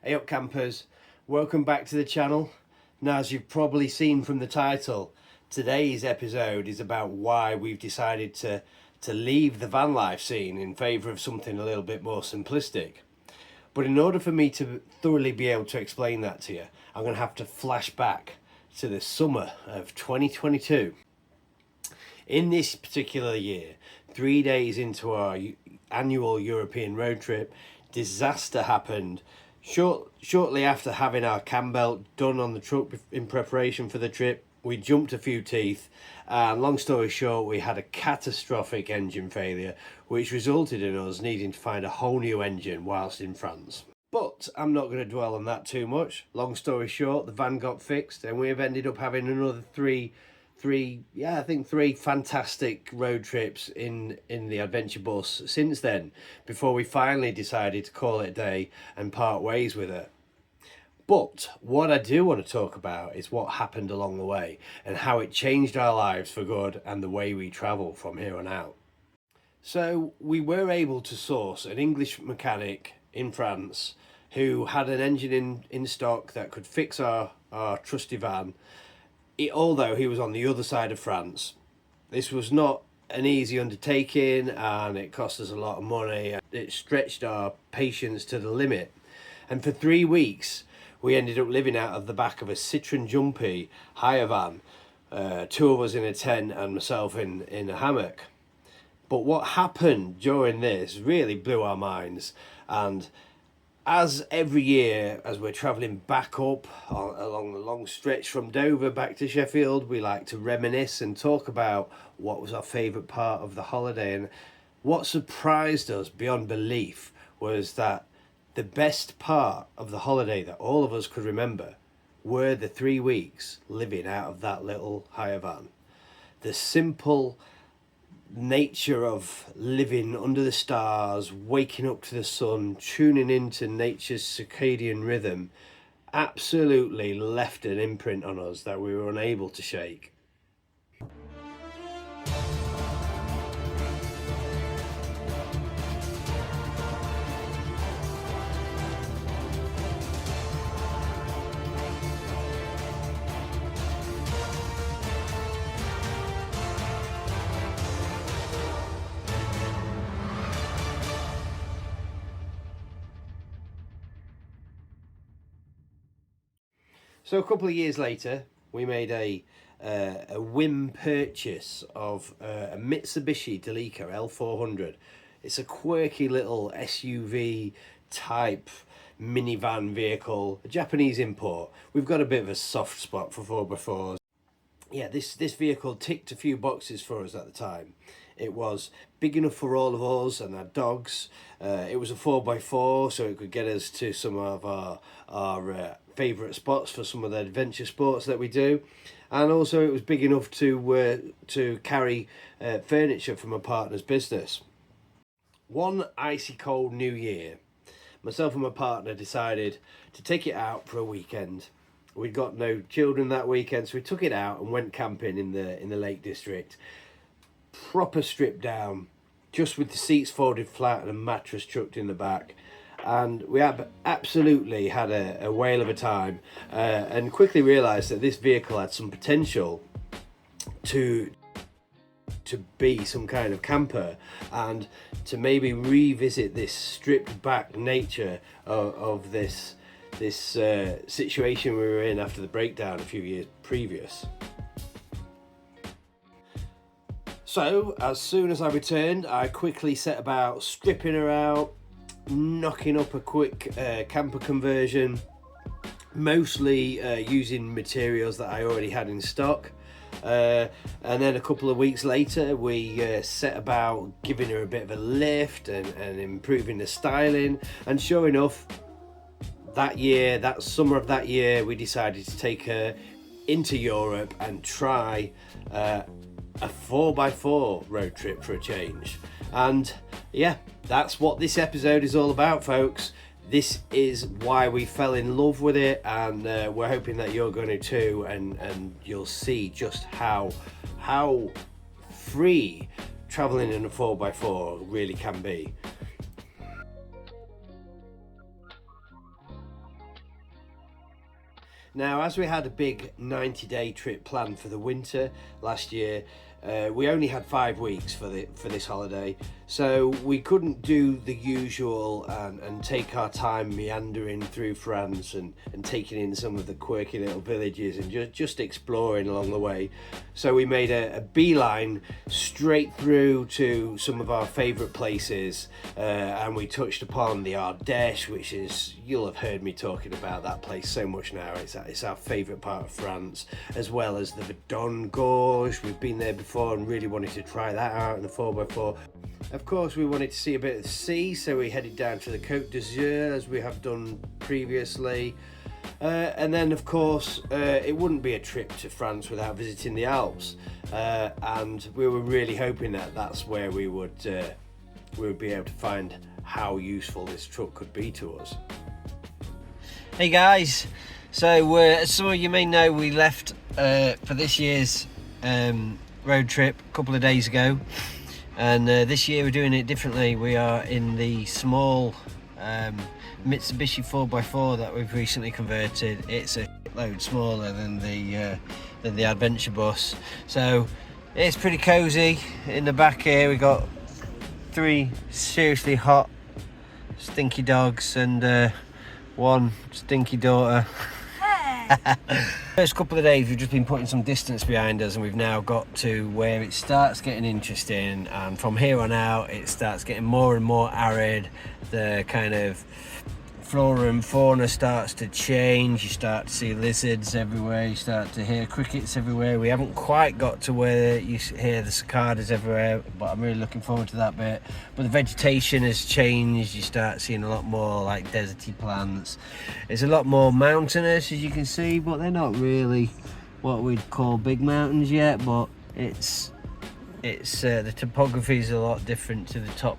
Hey up campers, welcome back to the channel. Now, as you've probably seen from the title, today's episode is about why we've decided to leave the van life scene in favour of something a little bit more simplistic. But in order for me to thoroughly be able to explain that to you, I'm going to have to flash back to the summer of 2022. In this particular year, 3 days into our annual European road trip, disaster happened. Shortly after having our cam belt done on the truck in preparation for the trip, we jumped a few teeth, and long story short, we had a catastrophic engine failure, which resulted in us needing to find a whole new engine whilst in France. But I'm not going to dwell on that too much. Long story short, the van got fixed, and we have ended up having another three fantastic road trips in the adventure bus since then, before we finally decided to call it a day and part ways with it. But what I do want to talk about is what happened along the way and how it changed our lives for good and the way we travel from here on out. So we were able to source an English mechanic in France who had an engine in stock that could fix our trusty van. Although he was on the other side of France. This was not an easy undertaking, and it cost us a lot of money. It stretched our patience to the limit, and for 3 weeks we ended up living out of the back of a Citroen Jumpy hire van, two of us in a tent and myself in a hammock. But what happened during this really blew our minds, and as every year, as we're travelling back up along the long stretch from Dover back to Sheffield, we like to reminisce and talk about what was our favourite part of the holiday. And what surprised us beyond belief was that the best part of the holiday that all of us could remember were the 3 weeks living out of that little hire van. The simple nature of living under the stars, waking up to the sun, tuning into nature's circadian rhythm, absolutely left an imprint on us that we were unable to shake. So a couple of years later, we made a whim purchase of a Mitsubishi Delica L400. It's a quirky little SUV type minivan vehicle, a Japanese import. We've got a bit of a soft spot for 4x4s. Yeah, this vehicle ticked a few boxes for us at the time. It was big enough for all of us and our dogs. It was a 4x4, so it could get us to some of our favourite spots for some of the adventure sports that we do. And also it was big enough to carry furniture from a partner's business. One icy cold New Year, myself and my partner decided to take it out for a weekend. We'd got no children that weekend, so we took it out and went camping in the Lake District. Proper stripped down, just with the seats folded flat and a mattress chucked in the back. And we absolutely had a whale of a time, and quickly realised that this vehicle had some potential to be some kind of camper, and to maybe revisit this stripped back nature of this situation we were in after the breakdown a few years previous. So as soon as I returned, I quickly set about stripping her out, knocking up a quick camper conversion, mostly using materials that I already had in stock. And then a couple of weeks later, we set about giving her a bit of a lift and improving the styling. And sure enough, that summer of that year, we decided to take her into Europe and try a 4x4 road trip for a change. And yeah, that's what this episode is all about, folks. This is why we fell in love with it, and we're hoping that you're going to too, and you'll see just how free traveling in a 4x4 really can be. Now, as we had a big 90-day trip planned for the winter last year, we only had 5 weeks for this holiday, so we couldn't do the usual and take our time meandering through France and taking in some of the quirky little villages and just exploring along the way. So we made a beeline straight through to some of our favourite places, and we touched upon the Ardeche, which is, you'll have heard me talking about that place so much now. It's our favourite part of France, as well as the Verdun Gorge. We've been there before and really wanted to try that out in the 4x4. Of course, we wanted to see a bit of the sea, so we headed down to the Côte d'Azur as we have done previously. And then, of course, it wouldn't be a trip to France without visiting the Alps, and we were really hoping that that's where we would be able to find how useful this truck could be to us. Hey guys, so as some of you may know, we left for this year's road trip a couple of days ago, and this year we're doing it differently. We are in the small Mitsubishi 4x4 that we've recently converted. It's a load smaller than the adventure bus, so it's pretty cozy. In the back here we got 3 seriously hot stinky dogs and 1 stinky daughter. First couple of days we've just been putting some distance behind us, and we've now got to where it starts getting interesting, and from here on out it starts getting more and more arid. The kind of flora and fauna starts to change. You start to see lizards everywhere, you start to hear crickets everywhere. We haven't quite got to where you hear the cicadas everywhere, but I'm really looking forward to that bit. But the vegetation has changed. You start seeing a lot more like deserty plants. It's a lot more mountainous, as you can see, but they're not really what we'd call big mountains yet. But it's the topography is a lot different to the top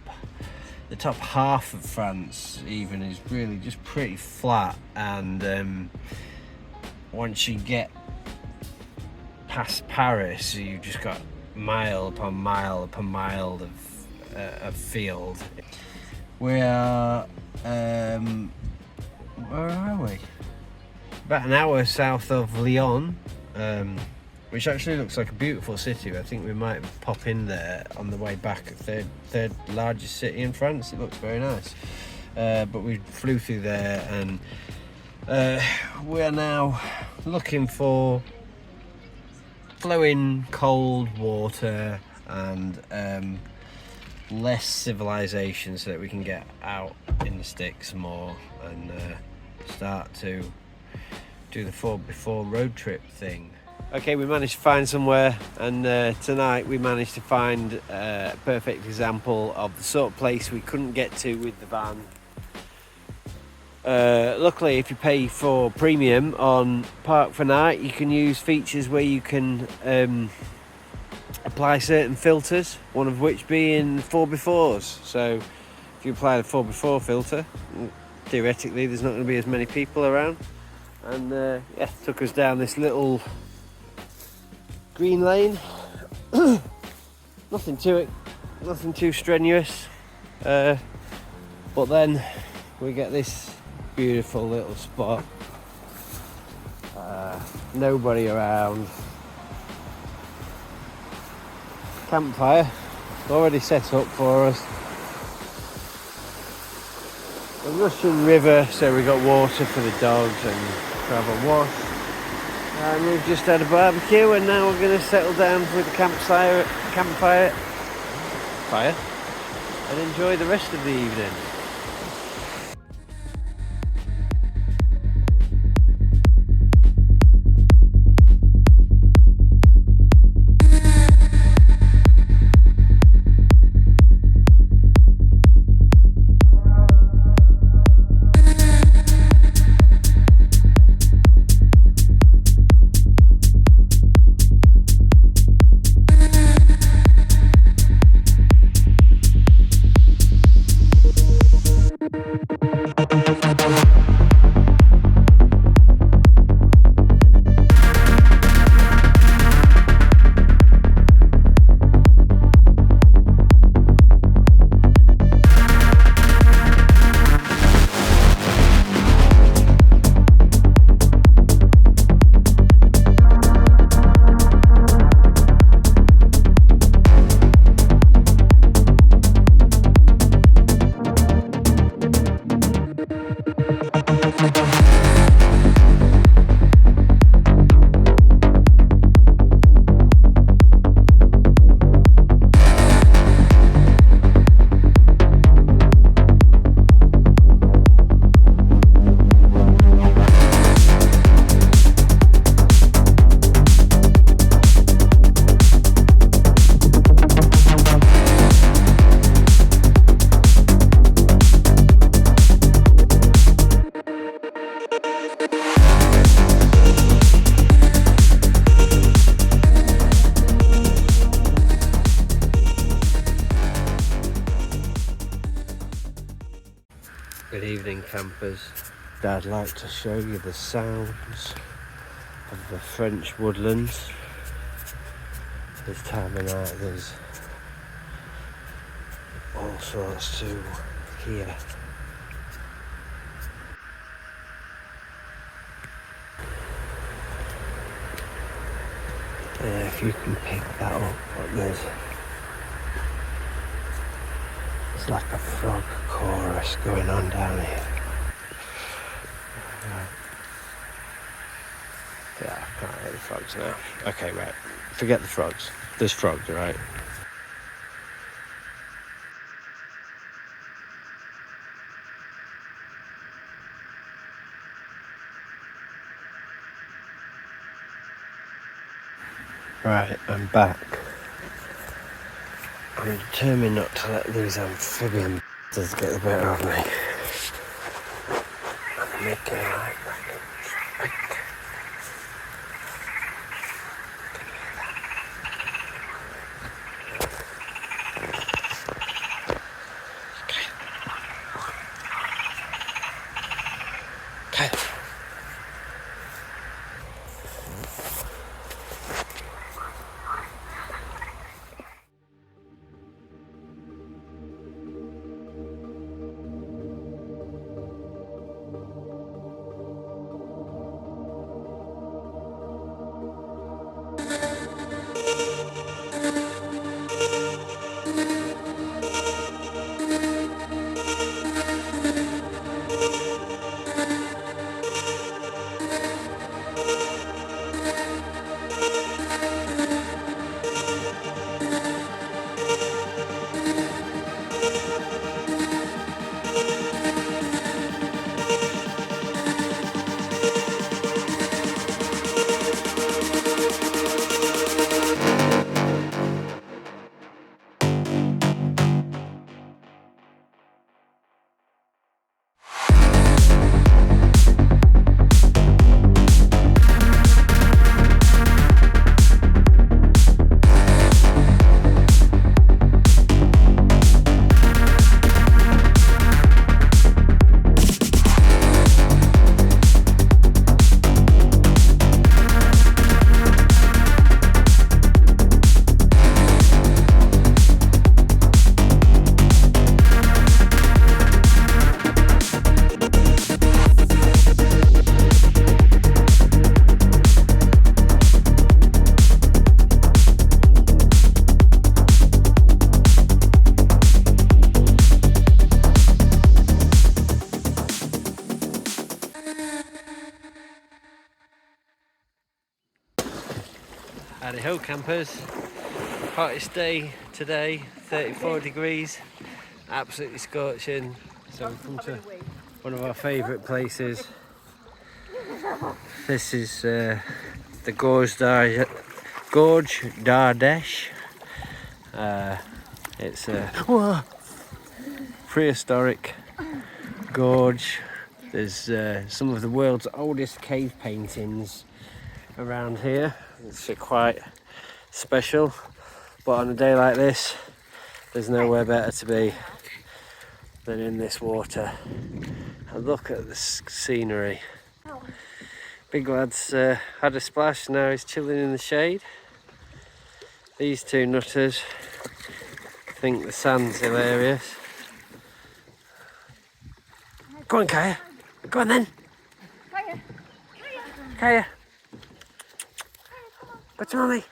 half of France. Even is really just pretty flat, and once you get past Paris, you've just got mile upon mile upon mile of field. We are where are we? About an hour south of Lyon, which actually looks like a beautiful city. I think we might pop in there on the way back. Third largest city in France. It looks very nice. But we flew through there, and we are now looking for flowing cold water and less civilization, so that we can get out in the sticks more and start to do the 4x4 road trip thing. Okay, we managed to find somewhere, and tonight we managed to find a perfect example of the sort of place we couldn't get to with the van. Luckily, if you pay for premium on Parc National, you can use features where you can apply certain filters, one of which being 4x4s. So if you apply the 4x4 filter, theoretically there's not going to be as many people around. And yeah, took us down this little green lane. Nothing to it, nothing too strenuous, but then we get this beautiful little spot, nobody around, campfire already set up for us, a rushing river, so we got water for the dogs and to have a wash. And we've just had a barbecue, and now we're going to settle down with the campfire and enjoy the rest of the evening. Good evening, campers. I'd like to show you the sounds of the French woodlands. This time of night there's all sorts to hear. If you can pick that up, it's like a frog chorus going on down here. Yeah, I can't hear the frogs now. Okay, right. Forget the frogs. There's frogs, right? Right, I'm back. I'm determined not to let these amphibian bastards get the better of me. I'm making like traffic. Okay. Howdy ho, campers. Hottest day today, 34 degrees, absolutely scorching. So we've come to one of our favourite places. This is the Gorge d'Ardeche. It's a prehistoric gorge. There's some of the world's oldest cave paintings around here. It's quite special, but on a day like this there's nowhere better to be than in this water. And look at the scenery. Big lad's had a splash, now he's chilling in the shade. These two nutters think the sand's hilarious. Go on, Kaya. Go on then. Kaya. Go to Mummy.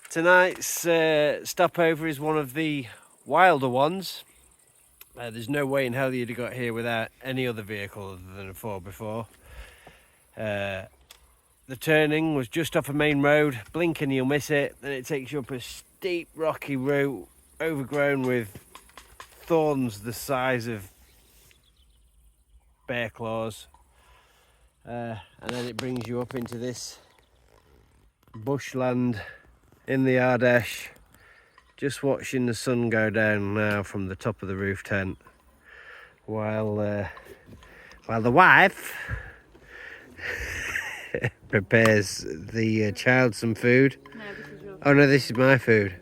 Tonight's stopover is one of the wilder ones. There's no way in hell you'd have got here without any other vehicle other than a 4x4. The turning was just off a main road, blink and you'll miss it. Then it takes you up a steep rocky route overgrown with thorns the size of bear claws. And then it brings you up into this bushland in the Ardeche. Just watching the sun go down now from the top of the roof tent while the wife prepares the child some food. No, this is your. Oh no, this is my food.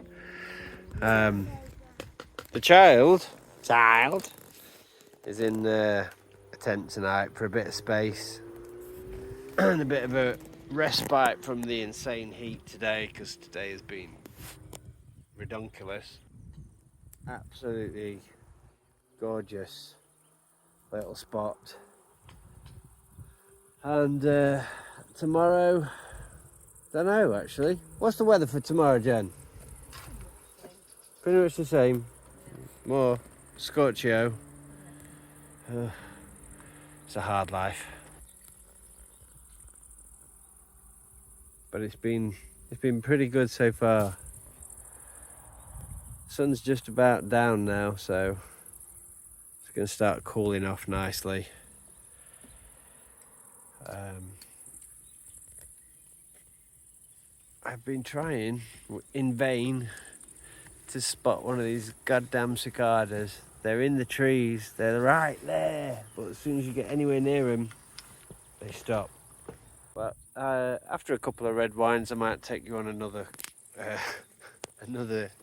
The child is in a tent tonight for a bit of space and a bit of a respite from the insane heat today, because today has been redonkulous. Absolutely gorgeous little spot. And tomorrow, don't know actually. What's the weather for tomorrow, Jen? Pretty much the same. More scorchio. It's a hard life. But it's been pretty good so far. Sun's just about down now, so it's going to start cooling off nicely. I've been trying in vain to spot one of these goddamn cicadas. They're in the trees, they're right there, but as soon as you get anywhere near them, they stop. But after a couple of red wines, I might take you on another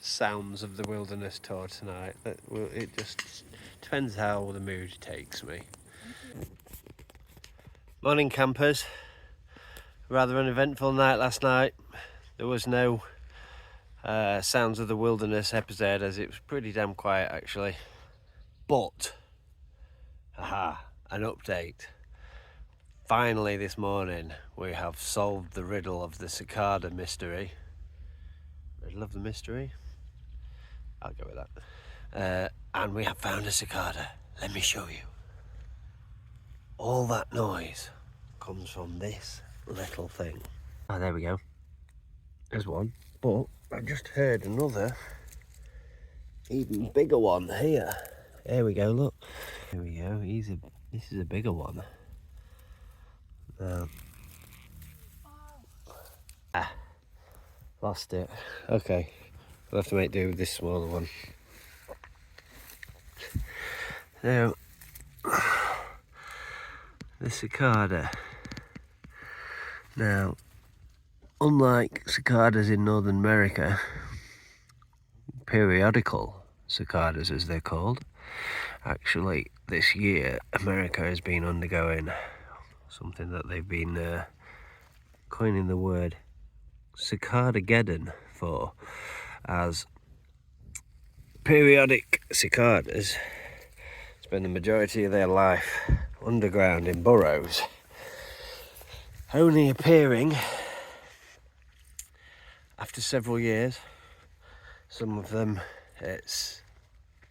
sounds of the wilderness tour tonight. It just depends how the mood takes me. Morning, campers. Rather an eventful night last night. There was no sounds of the wilderness episode, as it was pretty damn quiet actually. But, an update. Finally this morning we have solved the riddle of the cicada mystery. Riddle of the mystery? I'll go with that. And we have found a cicada. Let me show you. All that noise comes from this little thing. Oh, there we go. There's one. But I just heard another, even bigger one here. There we go, look. Here we go. This is a bigger one. Lost it. Okay. We'll have to make do with this smaller one. Now, the cicada. Now, unlike cicadas in Northern America, periodical cicadas as they're called, actually this year America has been undergoing something that they've been coining the word cicadageddon for, as periodic cicadas spend the majority of their life underground in burrows, only appearing after several years. Some of them it's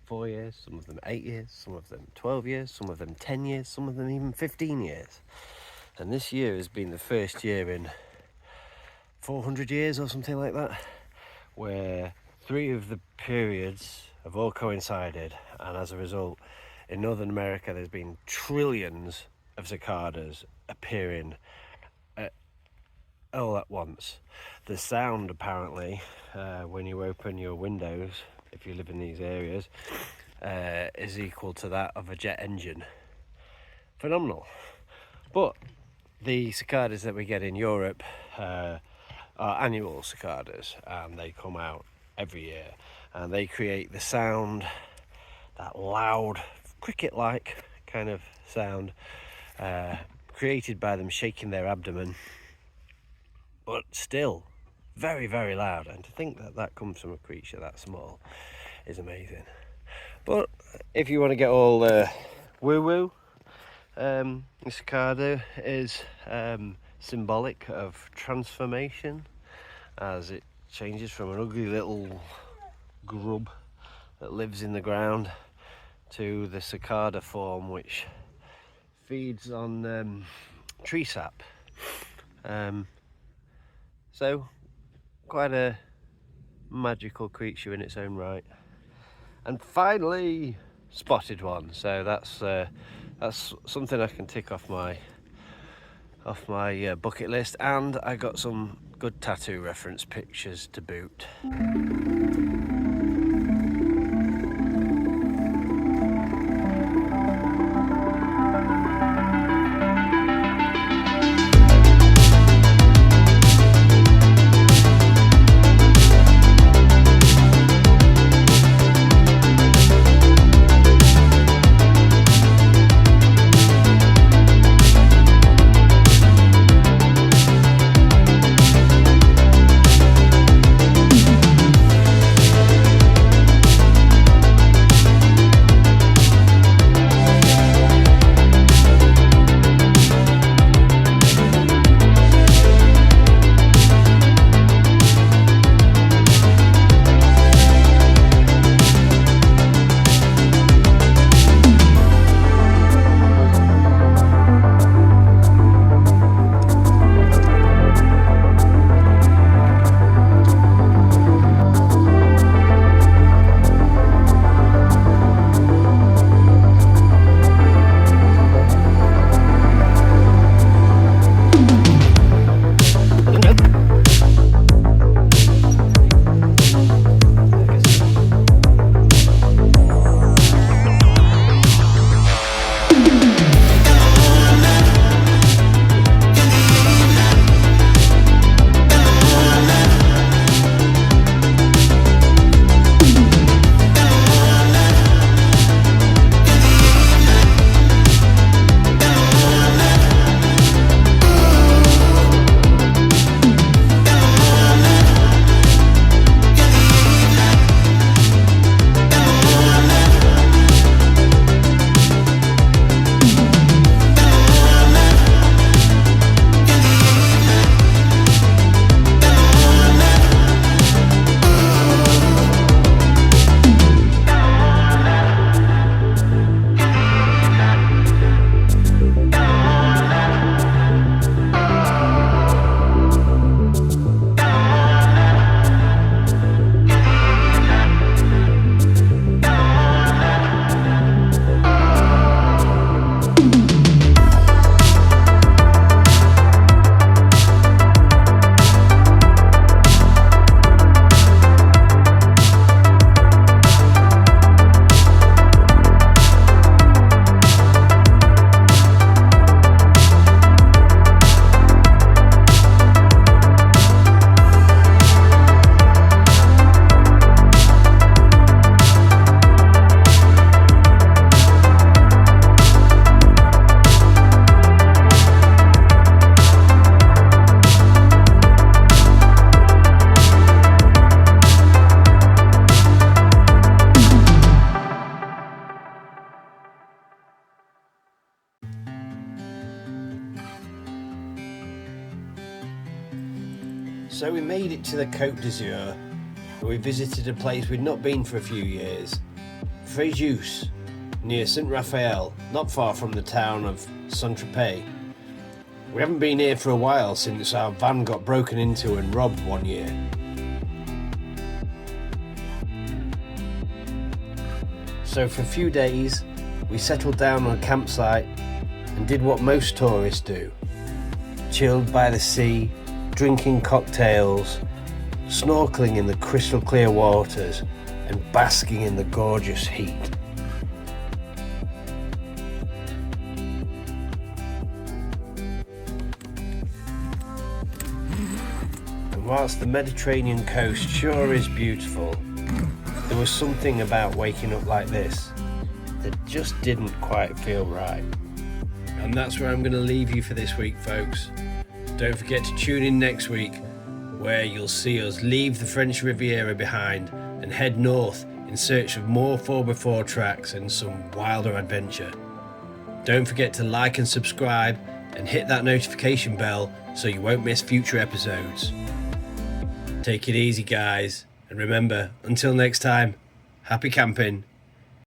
4 years, some of them 8 years, some of them 12 years, some of them 10 years, some of them even 15 years. And this year has been the first year in 400 years or something like that, where 3 of the periods have all coincided, and as a result, in Northern America there's been trillions of cicadas appearing all at once. The sound apparently, when you open your windows, if you live in these areas, is equal to that of a jet engine. Phenomenal. But the cicadas that we get in Europe are annual cicadas, and they come out every year, and they create the sound, that loud cricket-like kind of sound, created by them shaking their abdomen, but still very, very loud. And to think that that comes from a creature that small is amazing. But if you want to get all woo-woo, the cicada is symbolic of transformation, as it Changes from an ugly little grub that lives in the ground to the cicada form, which feeds on tree sap. So quite a magical creature in its own right. And finally spotted one, so that's something I can tick off my bucket list, and I got some good tattoo reference pictures to boot. So we made it to the Côte d'Azur, where we visited a place we'd not been for a few years, Fréjus, near Saint Raphael, not far from the town of Saint-Tropez. We haven't been here for a while since our van got broken into and robbed one year. So for a few days we settled down on a campsite and did what most tourists do. Chilled by the sea, drinking cocktails, snorkeling in the crystal clear waters and basking in the gorgeous heat. And whilst the Mediterranean coast sure is beautiful, there was something about waking up like this that just didn't quite feel right. And that's where I'm going to leave you for this week, folks. Don't forget to tune in next week, where you'll see us leave the French Riviera behind and head north in search of more 4x4 tracks and some wilder adventure. Don't forget to like and subscribe and hit that notification bell so you won't miss future episodes. Take it easy, guys. And remember, until next time, happy camping.